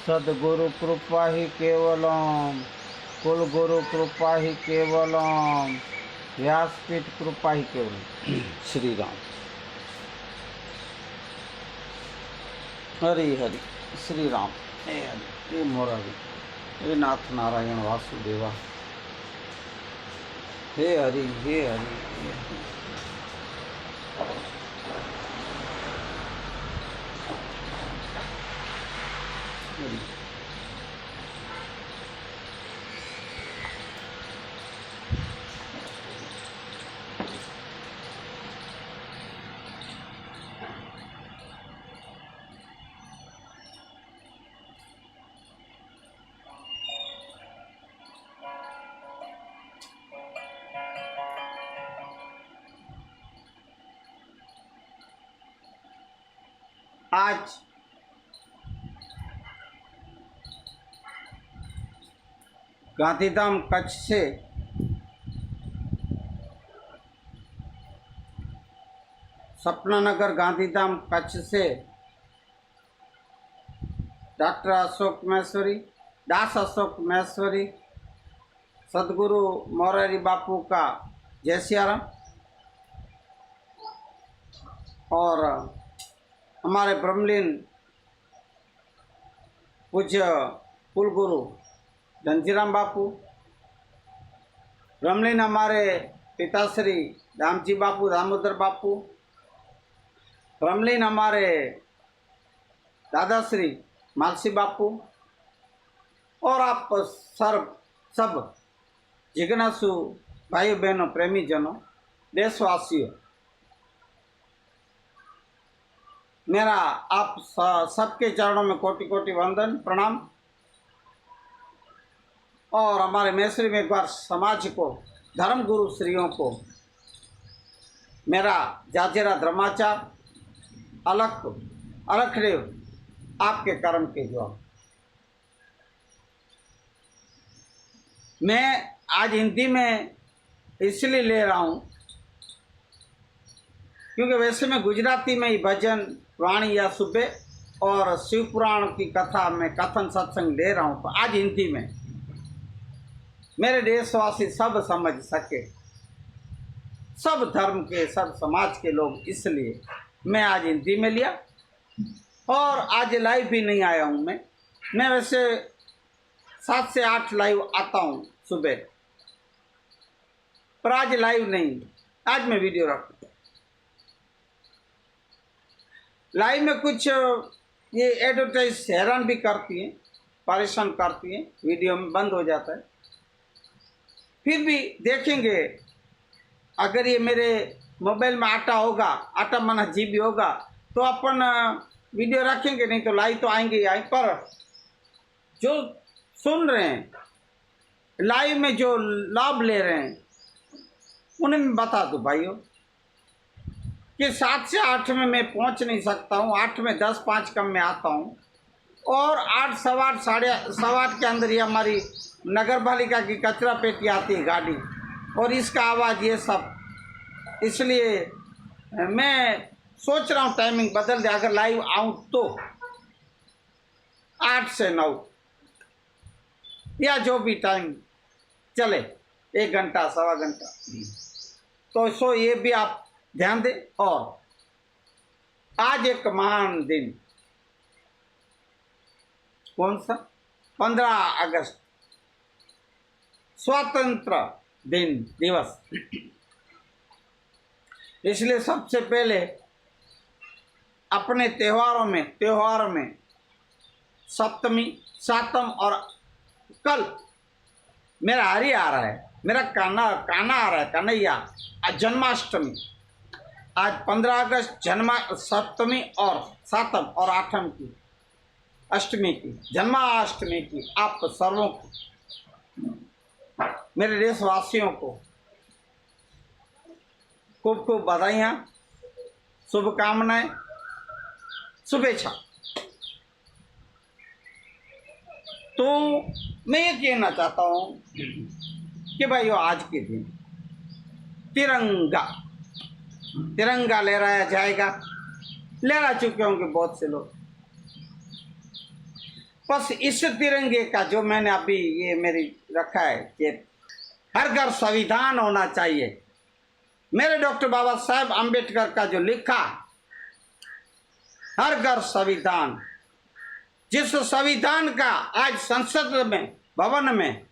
सद्गुरु कृपा ही केवलम, कुल गुरु कृपा ही केवलम, व्यासपीठ कृपा ही केवलम। श्री राम। हरि हरि श्री राम। हे हरि, हे मुरारी, हे नाथ नारायण वासुदेवा। हे हरि, हे हरि, हे हरि। हरि। आज गांधीधाम कच्छ से सपना नगर गांधीधाम कच्छ से डॉक्टर अशोक महेश्वरी, दास अशोक महेश्वरी, सदगुरु मोरारी बापू का जय सिया राम। और हमारे ब्रह्मलीन पूज्य कुलगुरु धनजीराम बापू, ब्रह्मलीन हमारे पिताश्री दामजी बापू, दामोदर बापू, ब्रह्मलीन हमारे दादाश्री मालसी बापू, और आप सब जिज्ञासु भाइयों बहनों, प्रेमी जनों, देशवासियों, मेरा आप सबके चरणों में कोटि कोटि वंदन प्रणाम। और हमारे मैसरी मेघवार समाज को, धर्म गुरु श्रियों को मेरा जाजेरा धर्माचार अलखदेव आपके कर्म के जवाब। मैं आज हिंदी में इसलिए ले रहा हूँ क्योंकि वैसे मैं गुजराती में ही भजन वाणी या सुबह और शिव पुराण की कथा में कथन सत्संग ले रहा हूँ, तो आज हिंदी में मेरे देशवासी सब समझ सके, सब धर्म के, सब समाज के लोग, इसलिए मैं आज हिंदी में लिया। और आज लाइव भी नहीं आया हूँ मैं वैसे 7 से 8 लाइव आता हूँ सुबह, पर आज लाइव नहीं, आज मैं वीडियो रखूँ। लाइव में कुछ ये एडवर्टाइज हैरान भी करती हैं, परेशान करती हैं, वीडियो में बंद हो जाता है। फिर भी देखेंगे, अगर ये मेरे मोबाइल में आटा माना जीबी होगा तो अपन वीडियो रखेंगे, नहीं तो लाइव तो आएंगे ही आएंगे। पर जो सुन रहे हैं, लाइव में जो लाभ ले रहे हैं, उन्हें मैं बता दूं भाइयों कि 7 से 8 में मैं पहुंच नहीं सकता हूं, 8 में 10 5 कम में आता हूं, और 8 सवा 8 साढ़े सवा 8 के अंदर ये हमारी नगर पालिका की कचरा पेटी आती है गाड़ी, और इसका आवाज़ ये सब, इसलिए मैं सोच रहा हूँ टाइमिंग बदल दे। अगर लाइव आऊँ तो 8 से 9 या जो भी टाइम चले, 1 घंटा सवा घंटा, तो सो ये भी आप ध्यान दें। और आज एक महान दिन, कौन सा? 15 अगस्त, स्वतंत्र दिन दिवस। इसलिए सबसे पहले अपने त्योहार में सप्तमी, सातम, और कल मेरा हरि आ रहा है, मेरा काना आ रहा है, कन्हैया। आज जन्माष्टमी, आज 15 अगस्त सप्तमी और सातम और आठम की अष्टमी की, जन्माष्टमी की आप सर्वों को, मेरे देशवासियों को खूब खूब बधाइयाँ, शुभकामनाएं, शुभेच्छा। तो मैं ये कहना चाहता हूँ कि भाइयों, आज के दिन तिरंगा लहराया जाएगा। लहरा चुके होंगे बहुत से लोग। बस इस तिरंगे का जो मैंने अभी ये मेरी रखा है कि हर घर संविधान होना चाहिए। मेरे डॉक्टर बाबा साहब अम्बेडकर का जो लिखा हर घर संविधान, जिस संविधान का आज संसद में भवन में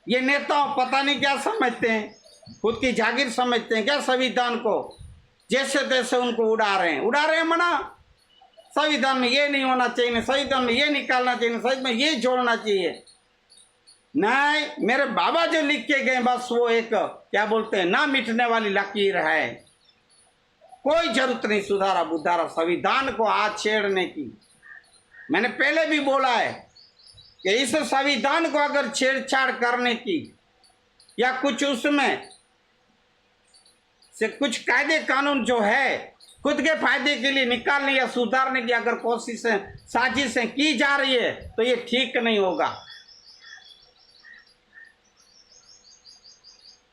ये नेताओं पता नहीं क्या समझते हैं, खुद की जागीर समझते हैं क्या संविधान को, जैसे तैसे उनको उड़ा रहे हैं मना। संविधान में ये नहीं होना चाहिए, संविधान में ये निकालना चाहिए, संविधान में ये जोड़ना चाहिए। नहीं, मेरे बाबा जो लिख के गए बस वो एक क्या बोलते हैं ना मिटने वाली लकीर है। कोई जरूरत नहीं सुधारा बुधारा संविधान को हाथ छेड़ने की। मैंने पहले भी बोला है कि इस संविधान को अगर छेड़छाड़ करने की या कुछ उसमें से कुछ कायदे कानून जो है खुद के फायदे के लिए निकालने या सुधारने की अगर कोशिशें साजिशें की जा रही है तो ये ठीक नहीं होगा।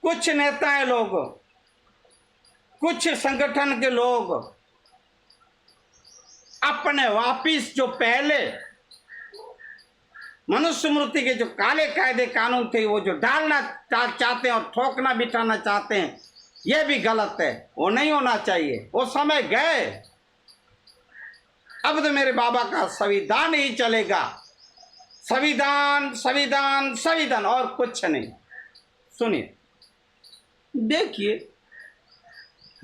कुछ नेताएं लोग, कुछ संगठन के लोग अपने वापिस जो पहले मनुस्मृति के जो काले कायदे कानून थे वो जो डालना चाहते हैं और ठोकना बिठाना चाहते हैं, ये भी गलत है। वो नहीं होना चाहिए, वो समय गए। अब तो मेरे बाबा का संविधान ही चलेगा। संविधान संविधान संविधान और कुछ नहीं। सुनिए, देखिए,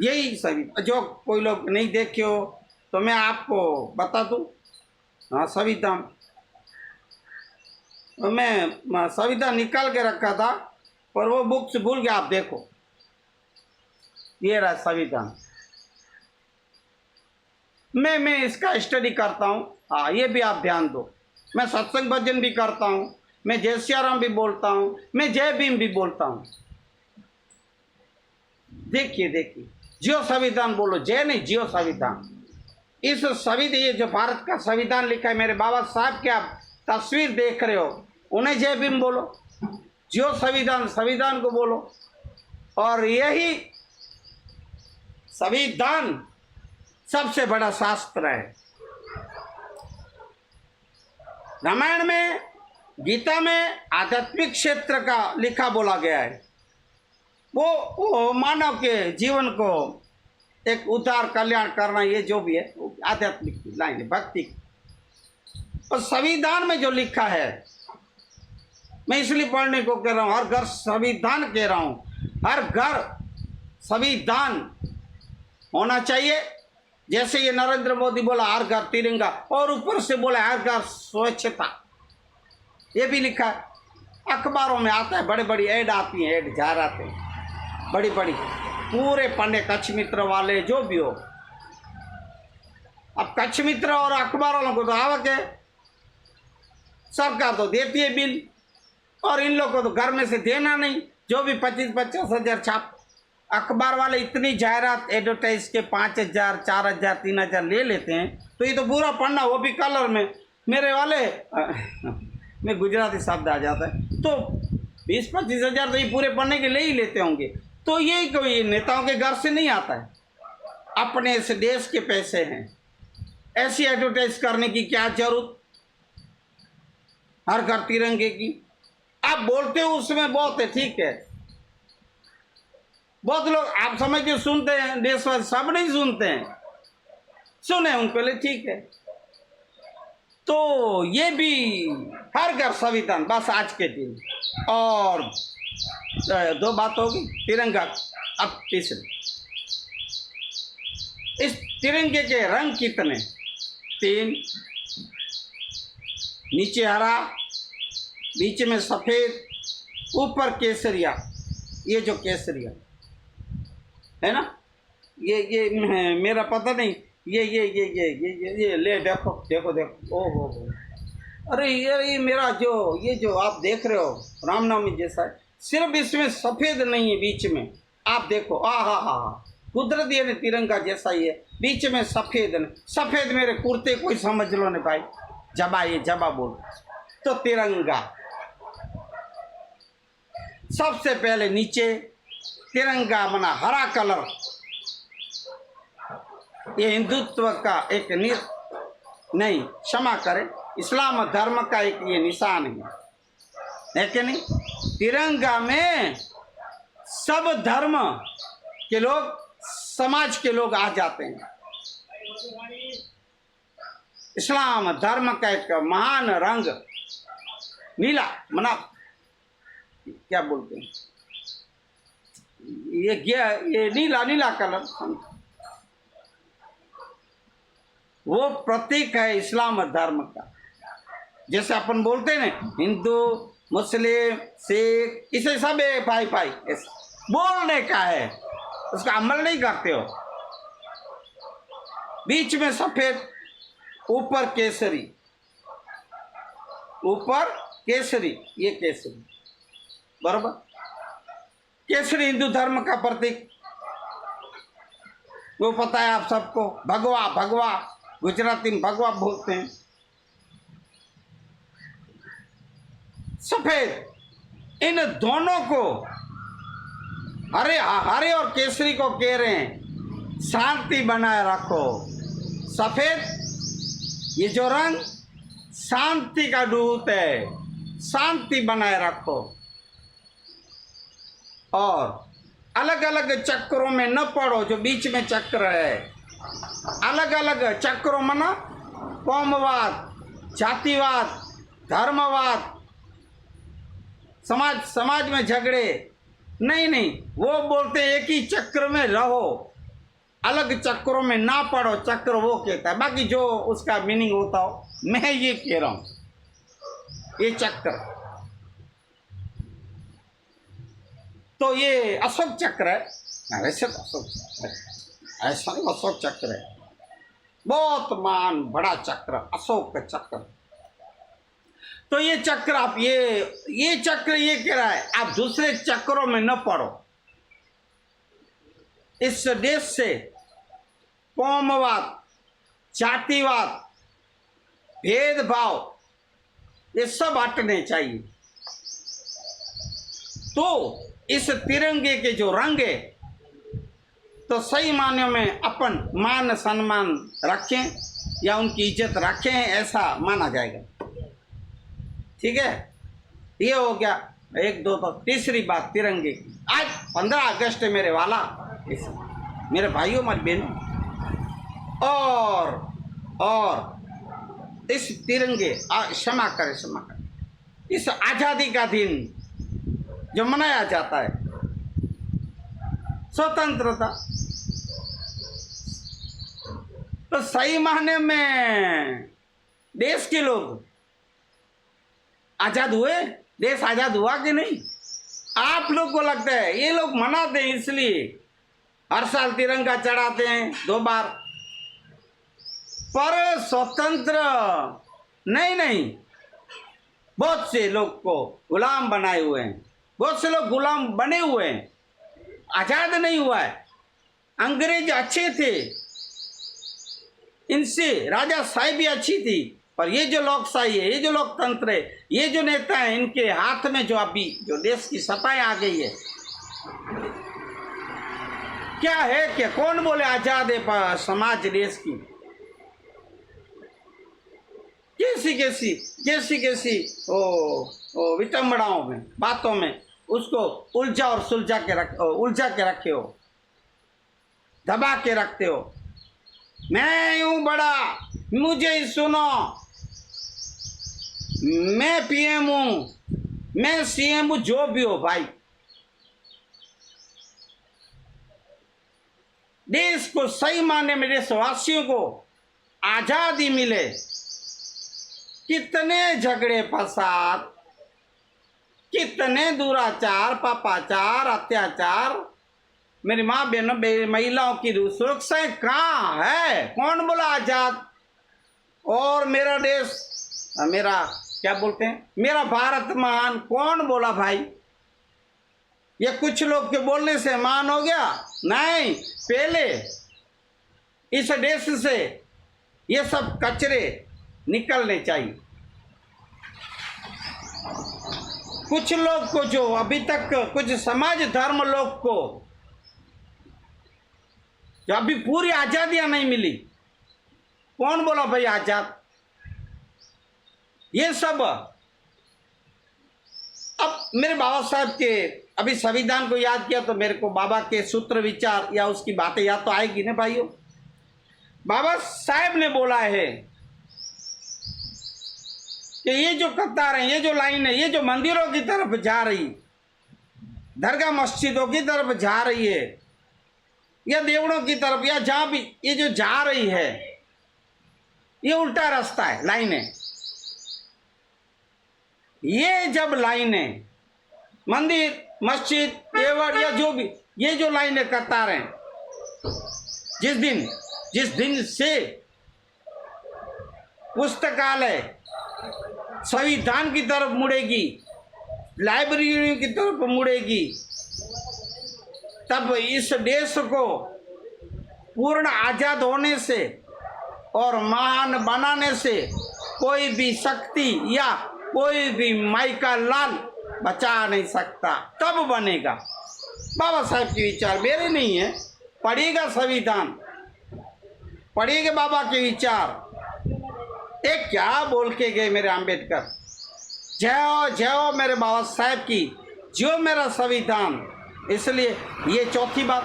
यही संविधान। जो कोई लोग नहीं देखे हो तो मैं आपको बता दूं। हाँ, संविधान मैं संविधान निकाल के रखा था पर वो बुक्स भूल गया। आप देखो, ये रहा संविधान। मैं इसका स्टडी करता हूँ। हाँ, ये भी आप ध्यान दो। मैं सत्संग भजन भी करता हूँ, मैं जय सियाराम भी बोलता हूँ, मैं जय भीम भी बोलता हूँ। देखिए देखिए, जियो संविधान बोलो, जय नहीं, जियो संविधान। इस संविधान, ये जो भारत का संविधान लिखा है, मेरे बाबा साहब की आप तस्वीर देख रहे हो, उन्हें जय भीम बोलो, जियो संविधान, संविधान को बोलो। और यही संविधान सबसे बड़ा शास्त्र है। रामायण में, गीता में आध्यात्मिक क्षेत्र का लिखा बोला गया है। वो मानव के जीवन को एक उद्धार कल्याण करना, ये जो भी है आध्यात्मिक लाइन है, भक्ति। और संविधान में जो लिखा है, मैं इसलिए पढ़ने को कह रहा हूँ, हर घर संविधान कह रहा हूँ। हर घर संविधान होना चाहिए। जैसे ये नरेंद्र मोदी बोला हर घर तिरंगा, और ऊपर से बोला हर घर स्वच्छता, ये भी लिखा है। अखबारों में आता है, बड़े बड़ी ऐड आती हैं, ऐड जा आते हैं बड़ी बड़ी, पूरे पन्ने, कच्छ मित्र वाले जो भी हो। अब कच्छ मित्र और अखबार वालों को तो आवक है, सरकार तो देती है बिल, और इन लोगों को तो घर में से देना नहीं। जो भी 25-50 हज़ार छाप, अखबार वाले इतनी जायरात एडवर्टाइज के 5,000, 4,000, 3,000 ले लेते हैं, तो ये तो पूरा पढ़ना, वो भी कलर में। मेरे वाले में गुजराती शब्द आ जाता है, तो 20-25 हज़ार तो ये पूरे पढ़ने के ले ही लेते होंगे। तो ये कोई नेताओं के घर से नहीं आता है, अपने इस देश के पैसे हैं। ऐसी एडवर्टाइज करने की क्या जरूरत, हर घर तिरंगे की। आप बोलते हो उसमें बहुत है, ठीक है, बहुत लोग आप समझ के सुनते हैं, देशवासी सब नहीं सुनते हैं, सुने उनके लिए ठीक है। तो ये भी हर घर संविधान, बस आज के दिन। और 2 बात होगी, तिरंगा। अब तीसरी, इस तिरंगे के रंग कितने? 3, नीचे हरा, बीच में सफेद, ऊपर केसरिया। ये जो केसरिया है ना, ये मेरा पता नहीं, ये ले देखो देखो देखो, ओहो, अरे ये मेरा जो आप देख रहे हो रामनवमी जैसा है, सिर्फ इसमें सफेद नहीं है, बीच में आप देखो, हा, कुदरती है तिरंगा जैसा ही है, बीच में सफेद नहीं। सफेद मेरे कुर्ते कोई समझ लो ने भाई, जबा, ये जबा बोल, तो तिरंगा सबसे पहले नीचे तिरंगा बना, हरा कलर। ये हिंदुत्व का एक नहीं, क्षमा करें, इस्लाम धर्म का एक ये निशान है कि नहीं? तिरंगा में सब धर्म के लोग, समाज के लोग आ जाते हैं। इस्लाम धर्म का एक महान रंग नीला, मना क्या बोलते हैं, ये नीला नीला कलर, वो प्रतीक है इस्लाम धर्म का। जैसे अपन बोलते हैं ना, हिंदू मुस्लिम सिख, इसे सब भाई भाई बोलने का है, उसका अमल नहीं करते हो। बीच में सफेद, ऊपर केसरी, ऊपर केसरी, ये केसरी, बराबर। केसरी हिंदू धर्म का प्रतीक, वो पता है आप सबको। भगवा, भगवा गुजराती में भगवा बोलते हैं। सफेद, इन दोनों को, हरे हरे और केसरी को कह रहे हैं शांति बनाए रखो। सफेद, ये जो रंग शांति का दूत है, शांति बनाए रखो। और अलग अलग चक्रों में न पड़ो, जो बीच में चक्र है, अलग अलग चक्रों में ना, कौमवाद, जातिवाद, धर्मवाद, समाज में झगड़े नहीं, वो बोलते एक ही चक्र में रहो, अलग चक्रों में ना पड़ो। चक्र वो कहता है, बाकी जो उसका मीनिंग होता हो, मैं ये कह रहा हूं, ये चक्र। तो ये अशोक चक्र है, वैसे तो अशोक चक्र है, ऐसा नहीं, अशोक चक्र है, बहुत महान बड़ा चक्र, अशोक का चक्र। तो ये चक्र, आप ये चक्र ये कह रहा है, आप दूसरे चक्रों में न पड़ो। इस देश से कौमवाद, जातिवाद, भेदभाव, ये सब हटने चाहिए। तो इस तिरंगे के जो रंग है, तो सही मायने में अपन मान सम्मान रखें या उनकी इज्जत रखें, ऐसा माना जाएगा। ठीक है, ये हो गया एक दो। तो तीसरी बात तिरंगे की, आज 15 अगस्त है मेरे वाला, मेरे भाइयों मत बहनों, और इस तिरंगे, क्षमा करें, इस आज़ादी का दिन जो मनाया जाता है, स्वतंत्रता, तो सही मायने में देश के लोग आजाद हुए, देश आजाद हुआ कि नहीं? आप लोग को लगता है ये लोग मनाते हैं इसलिए हर साल तिरंगा चढ़ाते हैं 2 बार, पर स्वतंत्र नहीं, बहुत से लोग को गुलाम बनाए हुए हैं, बहुत से लोग गुलाम बने हुए हैं, आजाद नहीं हुआ है। अंग्रेज अच्छे थे, इनसे राजाशाही भी अच्छी थी, पर ये जो लोकशाही है, ये जो लोकतंत्र है, ये जो नेता है, इनके हाथ में जो अभी जो देश की सत्ताएं आ गई है, क्या है, क्या कौन बोले आजाद है समाज देश की? कैसी ओ विटंबनाओं में, बातों में उसको उलझा के रखे हो, दबा के रखते हो। मैं यूं बड़ा, मुझे ही सुनो, मैं पीएम हूं, मैं सीएम हूं, जो भी हो भाई, देश को सही माने में, देशवासियों को आजादी मिले। कितने झगड़े फसाद, कितने दुराचार, पापाचार, अत्याचार, मेरी माँ बहनों, महिलाओं की सुरक्षा कहाँ है? कौन बोला आजाद? और मेरा देश, मेरा क्या बोलते हैं, मेरा भारत महान, कौन बोला भाई? ये कुछ लोग के बोलने से महान हो गया? नहीं, पहले इस देश से ये सब कचरे निकलने चाहिए। कुछ लोग को, जो अभी तक कुछ समाज धर्म लोग को, जो अभी पूरी आजादियां नहीं मिली, कौन बोला भाई आजाद? ये सब अब मेरे बाबा साहब के अभी संविधान को याद किया तो मेरे को बाबा के सूत्र विचार या उसकी बातें याद तो आएगी ना भाइयों। बाबा साहब ने बोला है कि ये जो कतार है, ये जो लाइन है, ये जो मंदिरों की तरफ जा रही, दरगाह मस्जिदों की तरफ जा रही है या देवड़ों की तरफ या जहां भी ये जो जा रही है, ये उल्टा रास्ता है, लाइन है। ये जब लाइनें मंदिर मस्जिद देवड़ या जो भी ये जो लाइनें कतार हैं, जिस दिन से पुस्तकालय संविधान की तरफ मुड़ेगी, लाइब्रेरी की तरफ मुड़ेगी, तब इस देश को पूर्ण आजाद होने से और महान बनाने से कोई भी शक्ति या कोई भी माई का लाल बचा नहीं सकता। तब बनेगा। बाबा साहब के विचार मेरे नहीं है, पढ़िएगा संविधान, पढ़िएगा बाबा के विचार। एक क्या बोल के गए मेरे अंबेडकर, जय हो मेरे बाबा साहब की, जो मेरा संविधान। इसलिए ये चौथी बात।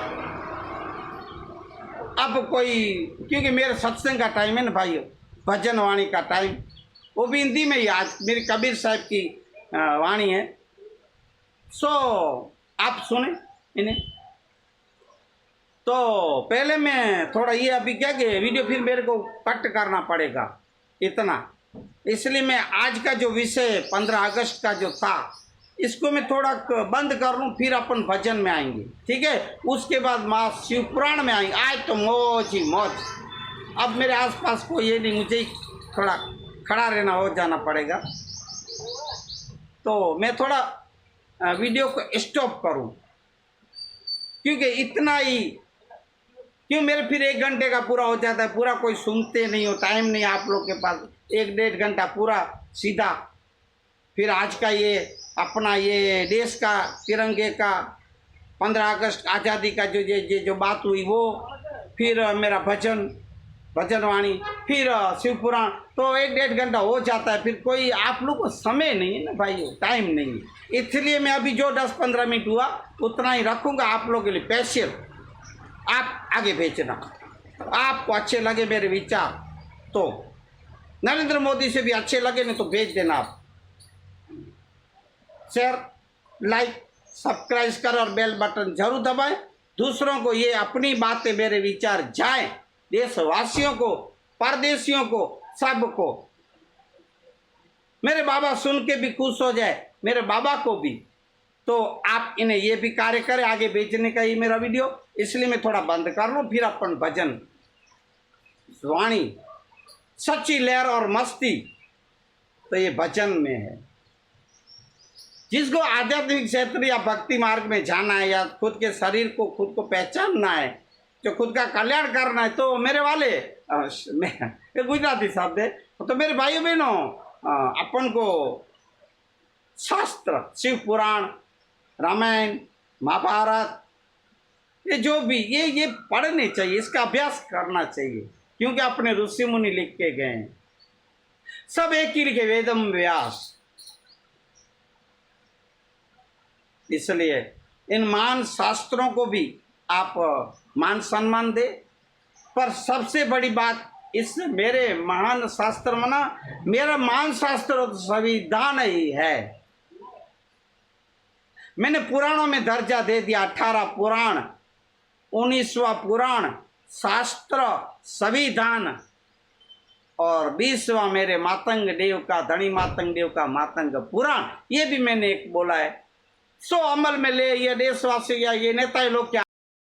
अब कोई, क्योंकि मेरे सत्संग का टाइम है ना भाइयों, भजन वाणी का टाइम, वो भी हिंदी में ही। आज मेरी कबीर साहब की वाणी है, सो आप सुने इन्हें। तो पहले मैं थोड़ा ये अभी क्या कि वीडियो फिर मेरे को कट करना पड़ेगा इतना, इसलिए मैं आज का जो विषय 15 अगस्त का जो था इसको मैं थोड़ा बंद कर लूँ, फिर अपन भजन में आएंगे, ठीक है। उसके बाद माँ शिव पुराण में आएंगे। आज तो मौज ही मौज। अब मेरे आसपास कोई ये नहीं, मुझे ही थोड़ा खड़ा रहना हो जाना पड़ेगा, तो मैं थोड़ा वीडियो को स्टॉप करूं, क्योंकि इतना ही क्यों मेरे फिर 1 घंटे का पूरा हो जाता है, पूरा कोई सुनते नहीं हो, टाइम नहीं आप लोग के पास। 1-1.5 घंटा पूरा सीधा। फिर आज का ये अपना ये देश का तिरंगे का 15 अगस्त आज़ादी का जो बात हुई वो, फिर मेरा भजन वाणी, फिर शिव पुराण, तो 1-1.5 घंटा हो जाता है। फिर कोई आप लोग को समय नहीं है ना भाई, टाइम नहीं है। इसलिए मैं अभी जो 10-15 मिनट हुआ उतना ही रखूँगा आप लोगों के लिए स्पेशल। आप आगे भेजना, आपको अच्छे लगे मेरे विचार तो नरेंद्र मोदी से भी अच्छे लगे नहीं तो भेज देना। आप शेयर, लाइक, सब्सक्राइब कर और बेल बटन जरूर दबाएं। दूसरों को ये अपनी बातें मेरे विचार जाएं, देशवासियों को, परदेशियों को, सबको। मेरे बाबा सुन के भी खुश हो जाए, मेरे बाबा को भी। तो आप इन्हें ये भी कार्य करें, आगे भेजने का ही मेरा वीडियो। इसलिए मैं थोड़ा बंद कर लूँ, फिर अपन भजन वाणी, सच्ची लहर और मस्ती, तो ये भजन में है। जिसको आध्यात्मिक क्षेत्र या भक्ति मार्ग में जाना है, या खुद के शरीर को खुद को पहचानना है, जो खुद का कल्याण करना है, तो मेरे वाले गुजराती शब्द है, तो मेरे भाइयों बहनों, अपन को शास्त्र, शिव पुराण, रामायण, महाभारत, ये जो भी ये पढ़ने चाहिए, इसका अभ्यास करना चाहिए, क्योंकि अपने ऋषि मुनि लिख के गए हैं। सब एक ही लिखे, वेदम व्यास। इसलिए इन मान शास्त्रों को भी आप मान सम्मान दे। पर सबसे बड़ी बात, इस मेरे महान शास्त्र में ना, मेरा मान शास्त्र संविधान ही है। मैंने पुराणों में दर्जा दे दिया, 18 पुराण, 19वां पुराण, शास्त्र, संविधान, और 20वां मेरे मातंग देव का, धनी मातंग देव का मातंग पुराण, ये भी मैंने एक बोला है। सो अमल में ले ये देशवासी या ये नेता लोग क्या